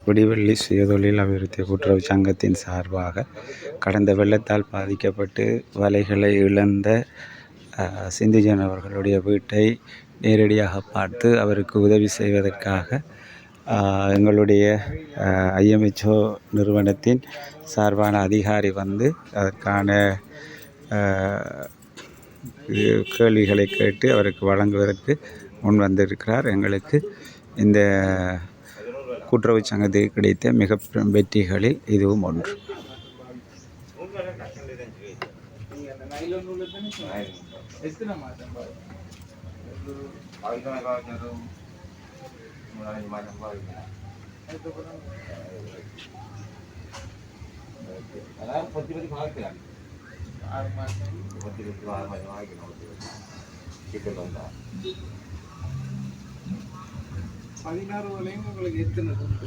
விடிவெள்ளி சுயதொழில் அபிவிருத்தி கூட்டுறவு சங்கத்தின் சார்பாக கடந்த வெள்ளத்தால் பாதிக்கப்பட்டு வலைகளை இழந்த சிந்திஜன் அவர்களுடைய வீட்டை நேரடியாக பார்த்து அவருக்கு உதவி செய்வதற்காக எங்களுடைய IMHO நிறுவனத்தின் சார்பான அதிகாரி வந்து அதற்கான கேள்விகளை கேட்டு அவருக்கு வழங்குவதற்கு முன் வந்திருக்கிறார். எங்களுக்கு இந்த கூட்டுறவு சங்கத்துக்கு கிடைத்த மிக வெற்றிகளில் இதுவும் ஒன்று.